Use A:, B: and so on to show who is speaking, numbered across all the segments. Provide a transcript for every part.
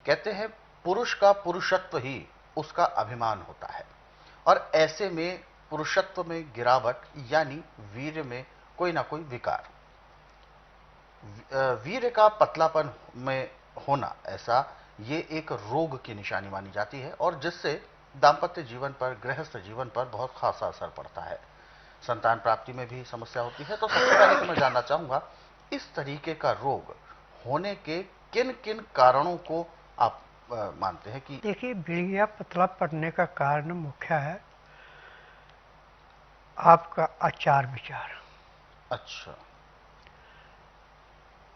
A: कहते हैं पुरुष का पुरुषत्व ही उसका अभिमान होता है, और ऐसे में पुरुषत्व में गिरावट यानी वीर्य में कोई ना कोई विकार, वीर्य का पतलापन में होना, ऐसा ये एक रोग की निशानी मानी जाती है, और जिससे दांपत्य जीवन पर, गृहस्थ जीवन पर बहुत खासा असर पड़ता है। संतान प्राप्ति में भी समस्या होती है। तो सबसे पहले तो मैं जानना चाहूंगा, इस तरीके का रोग होने के किन किन कारणों को आप मानते हैं कि?
B: देखिए, वीर्य पतला पड़ने का कारण मुख्य है आपका आचार विचार।
A: अच्छा।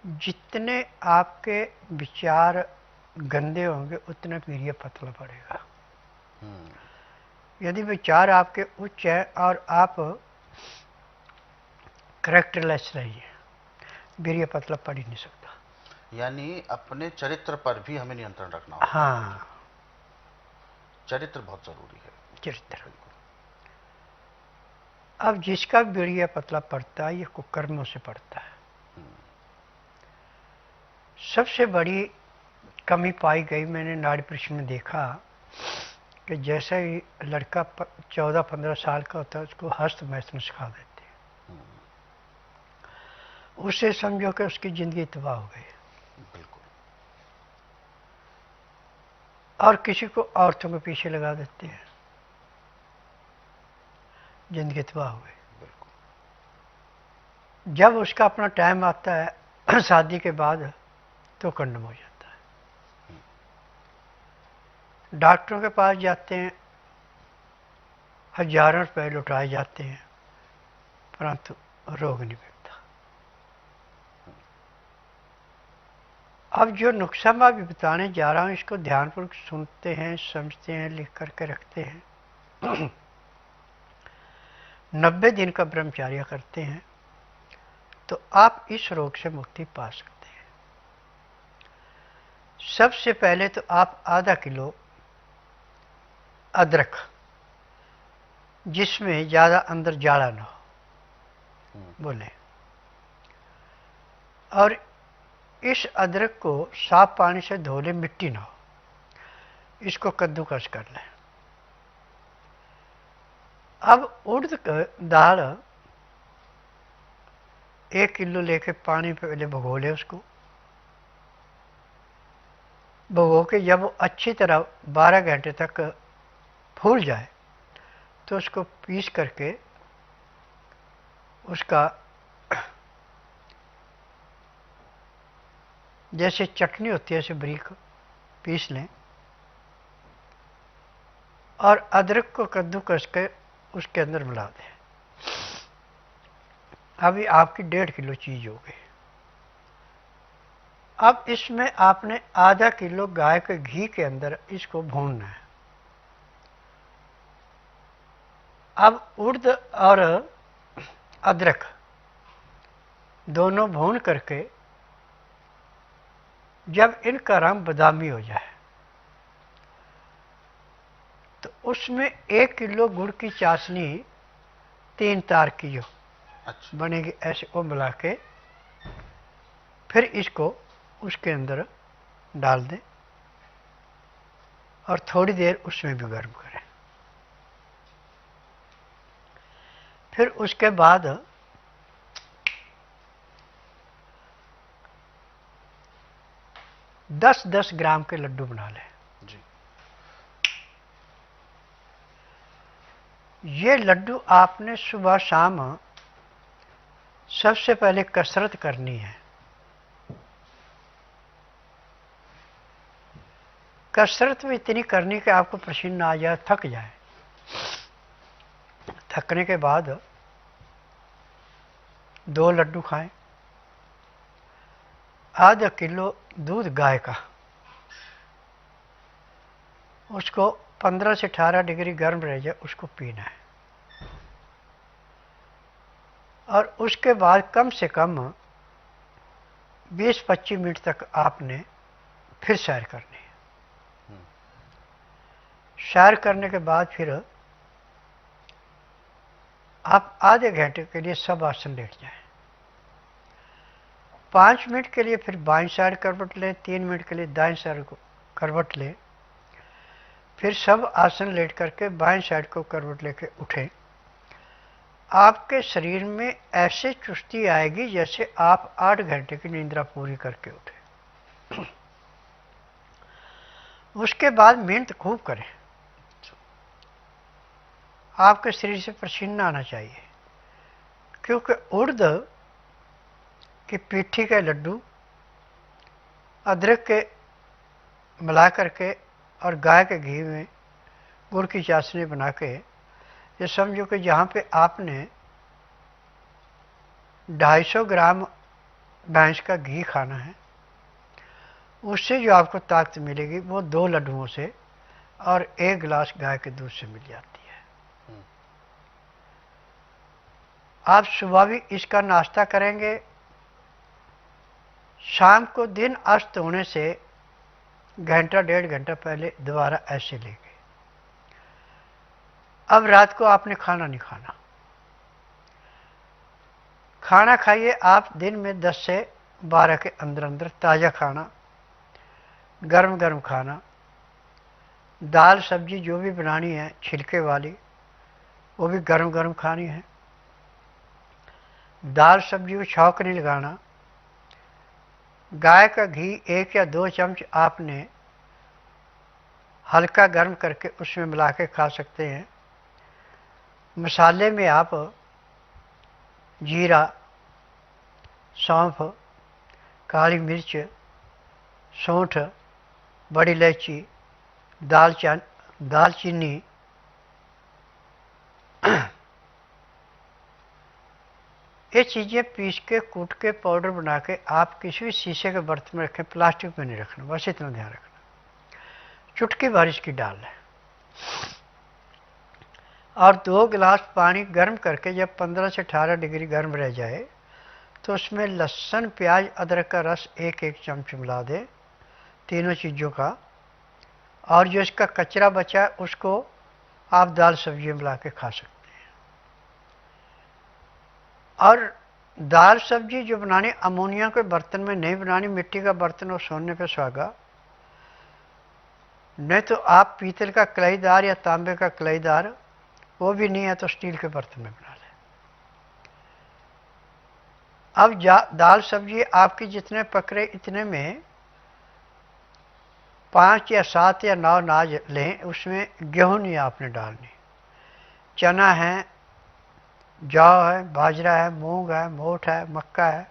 B: जितने आपके विचार गंदे होंगे उतना वीर्य पतला पड़ेगा। यदि विचार आपके उच्च है और आप करेक्टरलेस रहिए, वीर्य पतला पड़ ही नहीं सकता।
A: यानी अपने चरित्र पर भी हमें नियंत्रण रखना होगा।
B: हाँ,
A: चरित्र बहुत जरूरी है।
B: चरित्र। अब जिसका वीर्य पतला पड़ता है, ये कुकर्मों से पड़ता है। सबसे बड़ी कमी पाई गई, मैंने नाड़ी परीक्षण में देखा कि जैसे ही लड़का 14-15 साल का होता है, उसको हस्त मैथुन सिखा देते हैं। उससे समझो कि उसकी जिंदगी तबाह हो गई।
A: बिल्कुल।
B: और किसी को औरतों के पीछे लगा देते हैं, जिंदगी तबाह हो गई। जब उसका अपना टाइम आता है शादी के बाद, तो कंडम हो जाता है। डॉक्टरों के पास जाते हैं, हजारों रुपए लुटाए जाते हैं, परंतु रोग नहीं मिलता। अब जो नुस्खा मैं अभी बताने जा रहा हूं, इसको ध्यानपूर्वक सुनते हैं, समझते हैं, लिख करके रखते हैं 90 दिन का ब्रह्मचर्य करते हैं, तो आप इस रोग से मुक्ति पा सकते हैं। सबसे पहले तो आप आधा किलो अदरक, जिसमें ज़्यादा अंदर जाड़ा ना हो, बोले, और इस अदरक को साफ पानी से धो ले, मिट्टी ना हो, इसको कद्दूकस कर लें। अब उड़द दाल 1 किलो लेके पानी पे पहले भिगो ले, उसको भिगो के जब वो अच्छी तरह 12 घंटे तक फूल जाए, तो उसको पीस करके उसका जैसे चटनी होती है ऐसे बारीक पीस लें, और अदरक को कद्दूकस के उसके अंदर मिला दें। अभी आपकी 1.5 किलो चीज हो गई। अब इसमें आपने आधा किलो गाय के घी के अंदर इसको भूनना है। अब उड़द और अदरक दोनों भून करके जब इनका रंग बादामी हो जाए, तो उसमें 1 किलो गुड़ की चाशनी 3 तार की जो बनेगी, ऐसे वो मिला के फिर इसको उसके अंदर डाल दें और थोड़ी देर उसमें भी गर्म करें। फिर उसके बाद 10-10 ग्राम के लड्डू बना लें। जी। ये लड्डू आपने सुबह शाम सबसे पहले कसरत करनी है। कसरत में इतनी करनी कि आपको पसीना आ जाए, थक जाए। थकने के बाद 2 लड्डू खाएं। आधा किलो दूध गाय का, उसको 15 से 18 डिग्री गर्म रह जाए, उसको पीना है। और उसके बाद कम से कम 20-25 मिनट तक आपने फिर सैर करनी है। सैर करने के बाद फिर आप आधे घंटे के लिए सब आसन लेट जाएं। 5 मिनट के लिए फिर बाईं साइड करवट लें, 3 मिनट के लिए दाएं साइड को करवट ले। फिर सब आसन लेट करके बाएं साइड को करवट लेके उठें। आपके शरीर में ऐसे चुस्ती आएगी जैसे आप 8 घंटे की निद्रा पूरी करके उठे। उसके बाद मेहनत खूब करें। आपके शरीर से पसीना आना चाहिए, क्योंकि उड़द की पीठी के लड्डू अदरक के मिला करके और गाय के घी में गुड़ की चाशनी बना के, ये समझो कि जहाँ पे आपने 250 ग्राम भैंस का घी खाना है, उससे जो आपको ताकत मिलेगी वो 2 लड्डुओं से और 1 गिलास गाय के दूध से मिल जाती है। आप सुबह भी इसका नाश्ता करेंगे, शाम को दिन अस्त होने से घंटा 1.5 घंटा पहले दोबारा ऐसे लेंगे। अब रात को आपने खाना नहीं खाना। खाना खाइए आप दिन में 10 से 12 के अंदर अंदर ताज़ा खाना, गर्म गर्म खाना। दाल सब्जी जो भी बनानी है छिलके वाली, वो भी गर्म गर्म खानी है। दाल सब्जी को छौंक नहीं लगाना। गाय का घी 1 या 2 चम्मच आपने हल्का गर्म करके उसमें मिला के खा सकते हैं। मसाले में आप जीरा, सौंफ, काली मिर्च, सौंठ, बड़ी इलायची, दालचीनी, ये चीज़ें पीस के कूट के पाउडर बना के आप किसी भी शीशे के बर्तन में रखें, प्लास्टिक में नहीं रखना, बस इतना ध्यान रखना। चुटकी भर इसकी डाल लें और 2 गिलास पानी गर्म करके जब 15 से 18 डिग्री गर्म रह जाए तो उसमें लहसुन, प्याज, अदरक का रस 1-1 चम्मच मिला दें, तीनों चीज़ों का। और जो इसका कचरा बचा है उसको आप दाल सब्जी मिला के खा सकते हैं। और दाल सब्जी जो बनानी अमोनिया के बर्तन में नहीं बनानी, मिट्टी का बर्तन और सोने पे सुहागा, नहीं तो आप पीतल का कलाईदार या तांबे का कलाईदार, वो भी नहीं है तो स्टील के बर्तन में बना लें। अब दाल सब्जी आपकी जितने पक रहे इतने में 5 या 7 या 9 अनाज लें। उसमें गेहूँ नहीं आपने डालनी, चना है, जौ है, बाजरा है, मूंग है, मोठ है, मक्का है,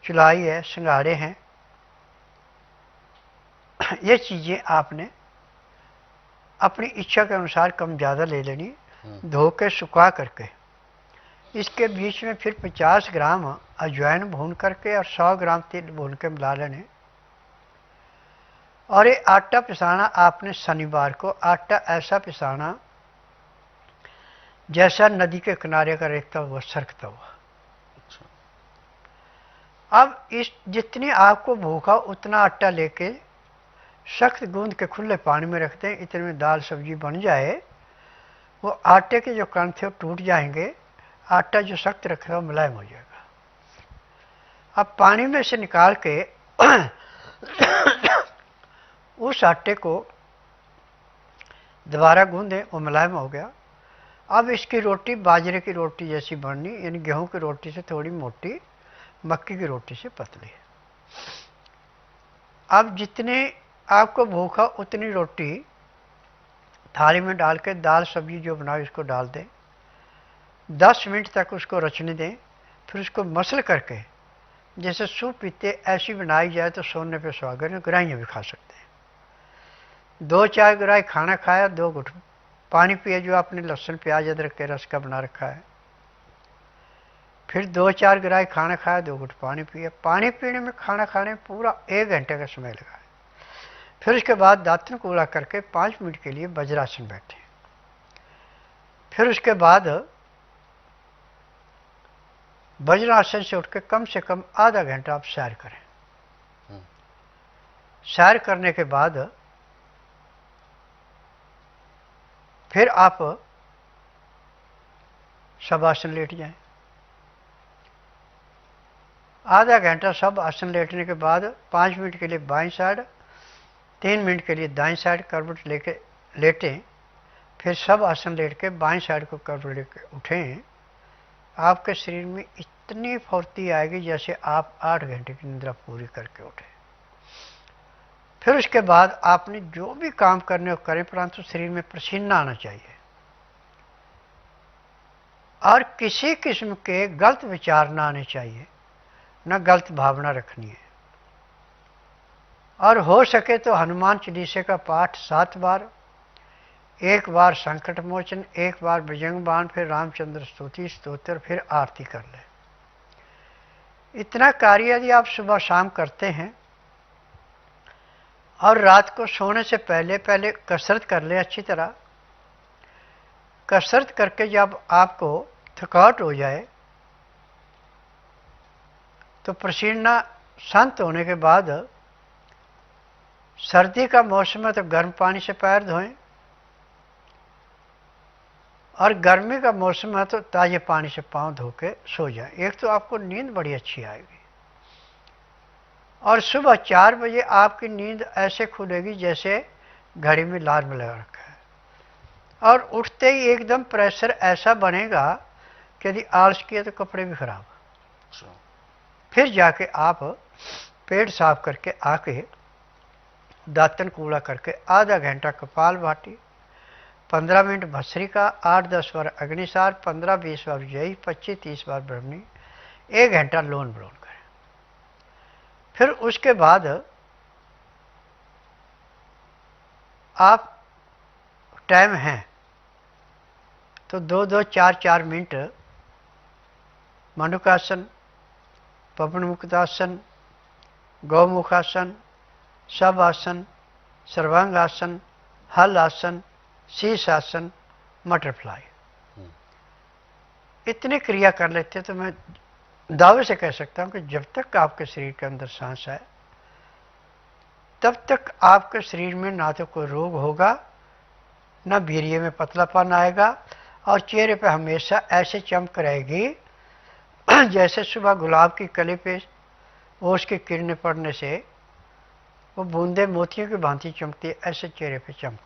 B: चुलाई है, सिंघाड़े हैं। ये चीज़ें आपने अपनी इच्छा के अनुसार कम ज़्यादा ले लेनी, धो के सुखा करके। इसके बीच में फिर 50 ग्राम अजवाइन भून करके और 100 ग्राम तिल भून के मिला लेने। और ये आटा पिसाना आपने शनिवार को, आटा ऐसा पिसाना जैसा नदी के किनारे का रेखता हुआ सरकता हुआ। अब इस जितनी आपको भूखा उतना आटा लेके सख्त गूंद के खुले पानी में रखते हैं। इतने में दाल सब्जी बन जाए, वो आटे के जो कण थे वो टूट जाएंगे, आटा जो सख्त रखा है वो मुलायम हो जाएगा। अब पानी में से निकाल के उस आटे को दोबारा गूंदें, वो मुलायम हो गया। अब इसकी रोटी बाजरे की रोटी जैसी बननी, यानी गेहूं की रोटी से थोड़ी मोटी, मक्की की रोटी से पतली। अब जितने आपको भूखा उतनी रोटी थाली में डाल के दाल सब्जी जो बनाई उसको डाल दें, 10 मिनट तक उसको रचने दें। फिर उसको मसल करके जैसे सूप पीते ऐसी बनाई जाए तो सोने पे सुहागा, ग्राहियाँ भी खा सकते हैं। 2-4 ग्राही खाना खाया, 2 घुट पानी पिए जो आपने लहसुन प्याज अदरक के रस का बना रखा है। फिर 2-4 ग्राही खाना खाया, 2 घुट पानी पिए। पानी पीने में, खाना खाने में पूरा 1 घंटे का समय लगा है। फिर उसके बाद दातन कूड़ा करके 5 मिनट के लिए वज्रासन बैठे। फिर उसके बाद वज्रासन से उठ के कम से कम आधा घंटा आप सैर करें। सैर करने के बाद फिर आप सब आसन लेट जाएं। आधा घंटा सब आसन लेटने के बाद 5 मिनट के लिए बाईं साइड 3 मिनट के लिए दाएं साइड करवट लेके लेटें, फिर सब आसन लेट के बाएं साइड को करवट लेके उठें। आपके शरीर में इतनी फुर्ती आएगी जैसे आप 8 घंटे की निद्रा पूरी करके उठे। फिर उसके बाद आपने जो भी काम करने को करें, परंतु शरीर में पसीना आना चाहिए और किसी किस्म के गलत विचार ना आने चाहिए, न गलत भावना रखनी है। और हो सके तो हनुमान चालीसा का पाठ 7 बार, 1 बार संकट मोचन, 1 बार बजरंग बाण, फिर रामचंद्र स्तुति स्तोत्र, फिर आरती कर ले। इतना कार्य यदि आप सुबह शाम करते हैं और रात को सोने से पहले पहले कसरत कर ले अच्छी तरह। कसरत करके जब आपको थकावट हो जाए तो पसीना शांत होने के बाद सर्दी का मौसम है तो गर्म पानी से पैर धोएं और गर्मी का मौसम है तो ताजे पानी से पांव धो के सो जाएं। एक तो आपको नींद बड़ी अच्छी आएगी और सुबह 4 बजे आपकी नींद ऐसे खुलेगी जैसे घड़ी में अलार्म लगा रखा है, और उठते ही एकदम प्रेशर ऐसा बनेगा कि यदि आलस किया तो कपड़े भी खराब। फिर जाके आप पेट साफ करके आके दांतन कूड़ा करके आधा घंटा कपालभाति, 15 मिनट भस्त्रिका, 8-10 बार अग्निसार, 15-20 बार विजयी, 25-30 बार ब्रह्मणी, 1 घंटा लोन ब्लोन करें। फिर उसके बाद आप टाइम है तो 2-2, 4-4 मिनट मनुकासन, पवन मुक्तासन, गौमुखासन, सब आसन, सर्वांग आसन, हल आसन, शीर्षासन, बटरफ्लाई, इतनी क्रिया कर लेते तो मैं दावे से कह सकता हूं कि जब तक आपके शरीर के अंदर सांस है तब तक आपके शरीर में ना तो कोई रोग होगा, ना वीर्य में पतलापन आएगा, और चेहरे पे हमेशा ऐसे चमक रहेगी जैसे सुबह गुलाब की कली पे ओस की किरणें पड़ने से वो बूंदे मोतियों की भांति चमकती है, ऐसे चेहरे पे चमक।